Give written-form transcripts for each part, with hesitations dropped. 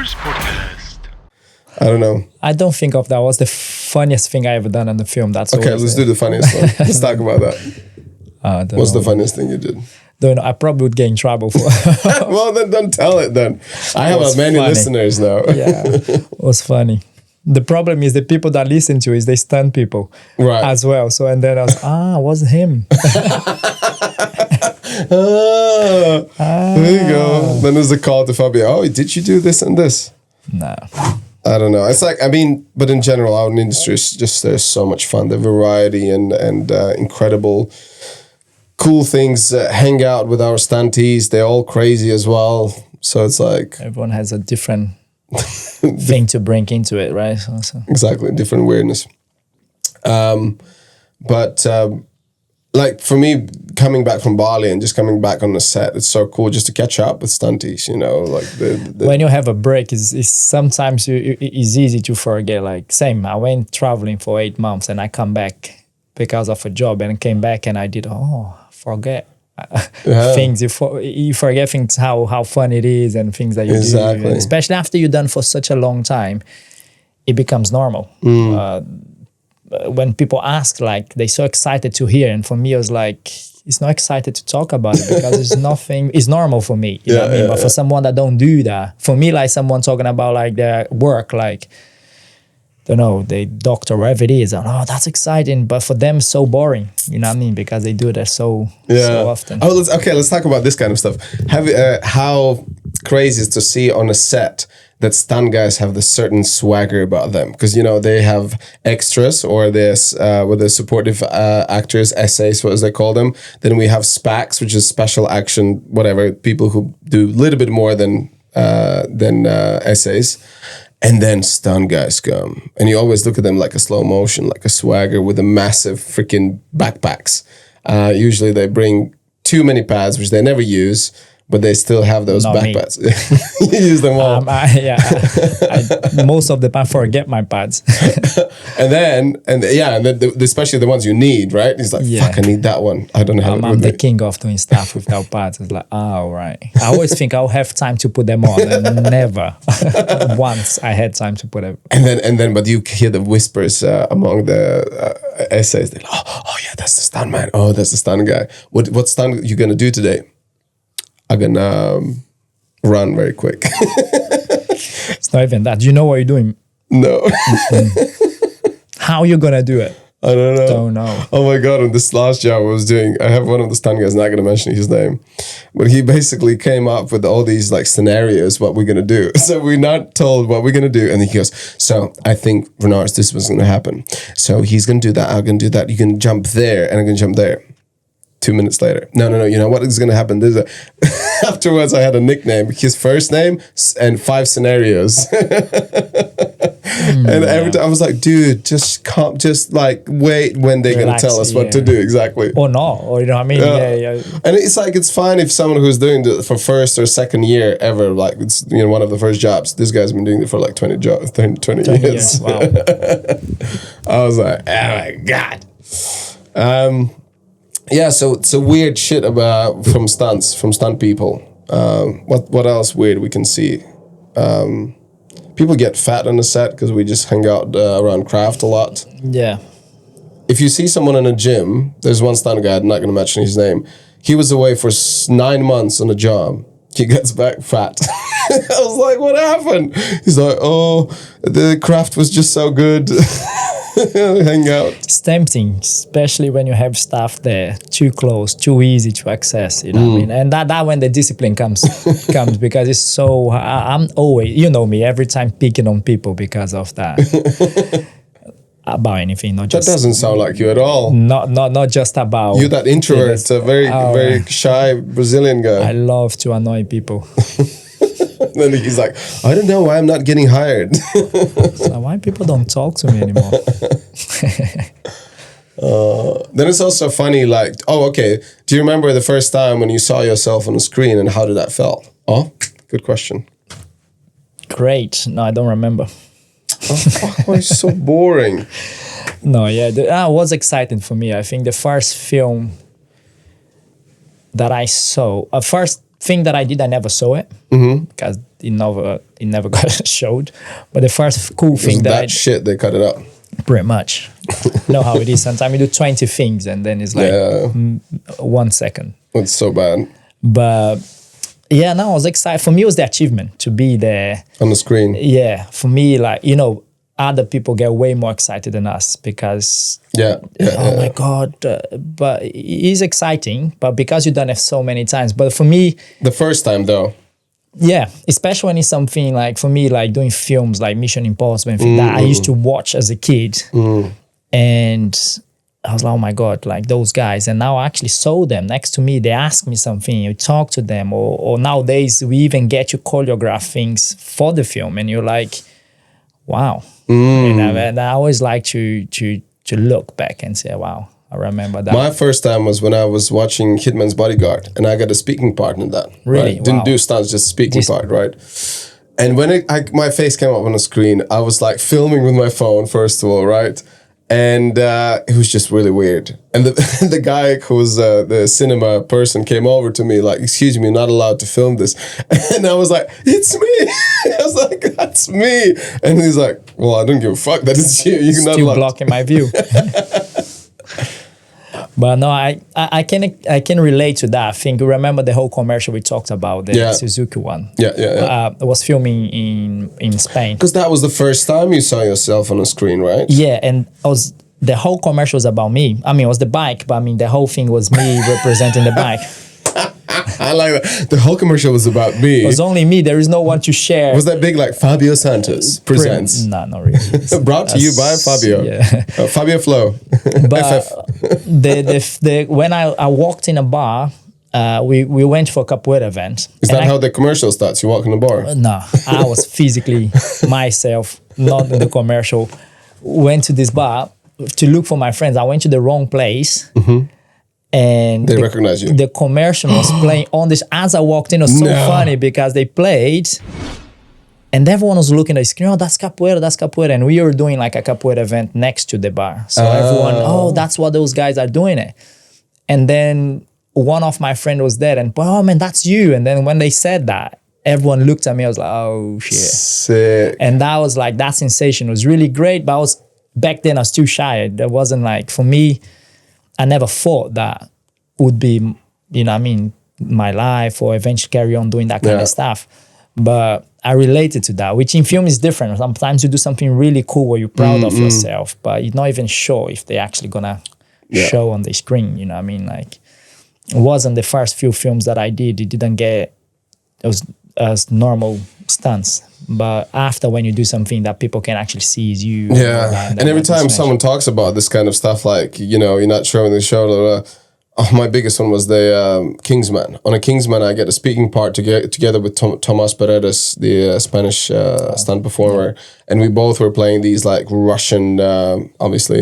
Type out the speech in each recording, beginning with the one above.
renarspodcast. I don't know. I don't think of that was the funniest thing I ever done in the film. That's okay. Let's do the funniest one. Let's talk about that. What's the funniest thing you did? Don't know. I probably would get in trouble for. Well, then don't tell it. Then I have many listeners now. Yeah, it was funny. The problem is the people that listen to is they stunt people, right? As well. So and then I was it wasn't him. There you go. Then there's a call to Fabio. Oh, did you do this and this? No. I don't know. It's like, I mean, but in general, our industry is just, there's so much fun. The variety and incredible, cool things. Hang out with our stunties. They're all crazy as well. So it's like... Everyone has a different thing to bring into it, right? So. Exactly. Different weirdness. Like for me, coming back from Bali and just coming back on the set, it's so cool just to catch up with stunties, you know, like when you have a break, it's sometimes it's easy to forget. Like same, I went traveling for 8 months and I come back because of a job and came back and I did, forget things. You forget things, how fun it is and things that you do. And especially after you're done for such a long time, it becomes normal. When people ask, like, they're so excited to hear. And for me, I was like, it's not excited to talk about it because it's nothing, it's normal for me. You know what I mean? But for someone that don't do that, for me, like someone talking about like their work, like, don't know, the doctor, wherever it is, that's exciting. But for them, so boring. You know what I mean? Because they do that so often. Oh, let's talk about this kind of stuff. How crazy is to see on a set that stunt guys have this certain swagger about them, because you know they have extras or this with the supportive actors, SAs, as they call them. Then we have SPACs, which is special action, whatever, people who do a little bit more than SAs. And then stunt guys come, and you always look at them like a slow motion, like a swagger with the massive freaking backpacks. Usually they bring too many pads, which they never use. But they still have those backpacks. You use them all. Most of the time, forget my pads. and especially the ones you need, right? He's like, fuck, I need that one. I don't have it with I'm the king of doing stuff without pads. It's like, right. I always think I'll have time to put them on, and never. Once I had time to put them. But you hear the whispers among the essays. They're like, oh yeah, that's the stunt man. Oh, that's the stunt guy. What stunt you gonna do today? I'm gonna run very quick. It's not even that. Do you know what you're doing? No. How you gonna do it? I don't know. Don't know. Oh my God, on this last job I was doing, I have one of the stunt guys, not gonna mention his name, but he basically came up with all these like scenarios, what we're gonna do. So we're not told what we're gonna do. And he goes, so I think, Renars, this was gonna happen. So he's gonna do that, I'm gonna do that. You can jump there and I'm gonna jump there. 2 minutes later. No. You know what is going to happen? Afterwards, I had a nickname, his first name and 5 scenarios. And every time I was like, dude, just wait when they're going to tell us what to do exactly. Or not, or you know what I mean? Yeah. And it's like, it's fine if someone who's doing it for first or second year ever, like it's, you know, one of the first jobs, this guy's been doing it for like 20 years. Wow. I was like, oh my God. Yeah, so it's a weird shit from stunt people. What else weird we can see? People get fat on the set because we just hang out around craft a lot. Yeah. If you see someone in a gym, there's one stunt guy, I'm not going to mention his name. He was away for 9 months on a job. He gets back fat. I was like, what happened? He's like, the craft was just so good. Hang out. It's tempting, especially when you have stuff there too close, too easy to access. You know what I mean? And that when the discipline comes because it's so. I'm always, you know me, every time picking on people because of that. About anything, not just. That doesn't sound like you at all. Not just about. You're that introvert, a very shy Brazilian guy. I love to annoy people. Then he's like, I don't know why I'm not getting hired. So why people don't talk to me anymore? Then it's also funny, like, do you remember the first time when you saw yourself on the screen and how did that feel? Oh, good question. Great. No, I don't remember. It's so boring. No, it was exciting for me. I think the first film that I saw, thing that I did, I never saw it because it never got showed. But the first cool thing that shit, they cut it up. Pretty much. You know how it is. Sometimes you do 20 things and then it's like 1 second. It's so bad. But yeah, no, I was excited. For me, it was the achievement to be there. On the screen. Yeah. For me, like, you know, other people get way more excited than us because, oh my God. But it is exciting, but because you've done it so many times. But for me... The first time, though. Yeah, especially when it's something like, for me, like doing films like Mission Impossible and things that I used to watch as a kid. And I was like, oh my God, like those guys. And now I actually saw them next to me. They ask me something, you talk to them. Or nowadays, we even get to choreograph things for the film. And you're like, wow. And I always like to look back and say, wow, I remember that. My first time was when I was watching Hitman's Bodyguard, and I got a speaking part in that. Really? Right? Didn't do stunts, just speaking part, right? And when my face came up on the screen, I was like filming with my phone, first of all, right? And it was just really weird. And the guy who was the cinema person came over to me like, excuse me, not allowed to film this. And I was like, it's me. I was like, that's me. And he's like, well, I don't give a fuck that it's you. You're not still blocking my view. But no, I can relate to that. I think you remember the whole commercial we talked about, the Suzuki one. Yeah. I was filming in Spain. Because that was the first time you saw yourself on a screen, right? Yeah, and the whole commercial was about me. I mean, it was the bike, but I mean, the whole thing was me representing the bike. I like that. The whole commercial was about me. It was only me. There is no one to share. Was that big like Fabio Santos presents? No, not really. Brought to you by Fabio. Yeah. Fabio Flow. But when I walked in a bar, we went for a capoeira event. Is that how the commercial starts? You walk in the bar? No, I was physically myself, not in the commercial. Went to this bar to look for my friends. I went to the wrong place. And they recognize you. The commercial was playing on this as I walked in. It was so funny because they played and everyone was looking at the screen. Oh, that's capoeira. And we were doing like a capoeira event next to the bar. So everyone, that's what those guys are doing it. And then one of my friends was there and, oh man, that's you. And then when they said that, everyone looked at me. I was like, oh shit. Sick. And that was like, that sensation was really great. But back then I was too shy. There wasn't like, for me, I never thought that would be, you know what I mean, my life or eventually carry on doing that kind of stuff. But I related to that, which in film is different. Sometimes you do something really cool where you're proud of yourself, but you're not even sure if they're actually gonna show on the screen, you know what I mean? Like, it wasn't the first few films that I did. It didn't get, it was as normal stunts. But after, when you do something that people can actually see is you. And every time someone talks about this kind of stuff, like, you know, you're not showing the show. My biggest one was the Kingsman. On a Kingsman, I get a speaking part together with Tomas Paredes, the Spanish stunt performer. And we both were playing these like Russian, Russian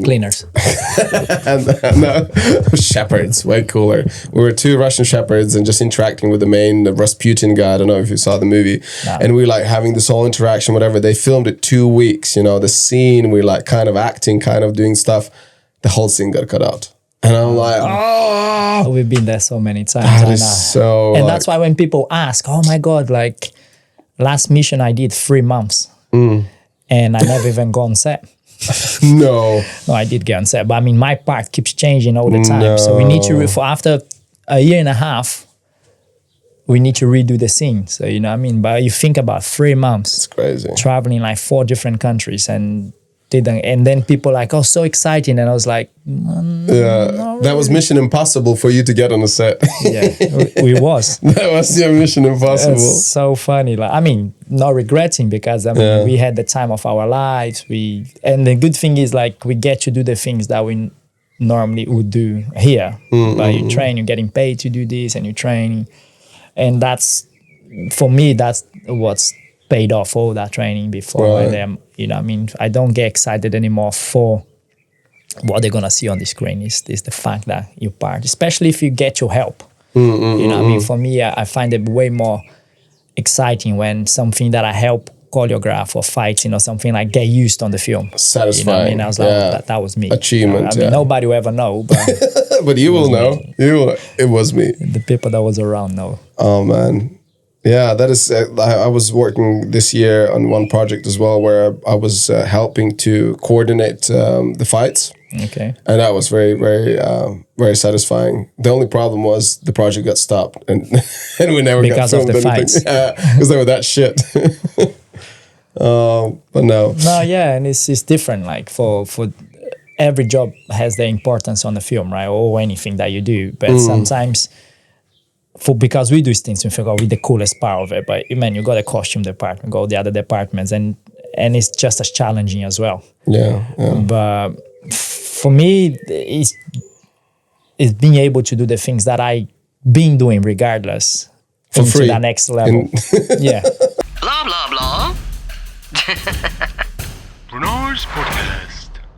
cleaners. No, shepherds, way cooler. We were two Russian shepherds and just interacting with the main Rasputin guy. I don't know if you saw the movie. No. And we like having this whole interaction, whatever. They filmed it 2 weeks, you know, the scene, we like kind of acting, kind of doing stuff. The whole scene got cut out. And I'm like, oh. We've been there so many times. That is so... And that's why when people ask, oh my God, like last mission I did 3 months. And I never even go on set. No, I did get on set, but I mean, my part keeps changing all the time. So we need to, after a year and a half, we need to redo the scene. So, you know what I mean? But you think about 3 months. It's crazy. Traveling like 4 different countries and then people like, oh, so exciting. And I was like, that was Mission Impossible for you to get on the set. we was. That was your Mission Impossible. It's so funny. Like, I mean, not regretting because I mean, we had the time of our lives. And the good thing is like we get to do the things that we normally would do here. But you train, you're getting paid to do this and you're training. And that's, for me, that's what's paid off all that training before. And you know, I mean, I don't get excited anymore for what they're gonna see on the screen. Is the fact that you're part, especially if you get your help. You know what I mean? For me, I find it way more exciting when something that I help choreograph or fighting or something, like get used on the film. Satisfying. You know what I mean? I was like, oh, that was me. Achievement. I mean, nobody will ever know, but but you will know. It was me. The people that was around know. Oh man. Yeah, that is. I was working this year on one project as well, where I was helping to coordinate the fights. Okay. And that was very, very, very satisfying. The only problem was the project got stopped, and and we never because got filmed of the anything. fights. Because they were that shit. But no. No, yeah, and it's different. Like for every job has their importance on the film, right, or anything that you do. But sometimes, because we do things, we figure with the coolest part of it. But man, you got a costume department, go the other departments, and it's just as challenging as well. Yeah. But for me, it's being able to do the things that I been doing regardless for into free. the next level. Yeah. Blah, blah, blah. Renarspodcast.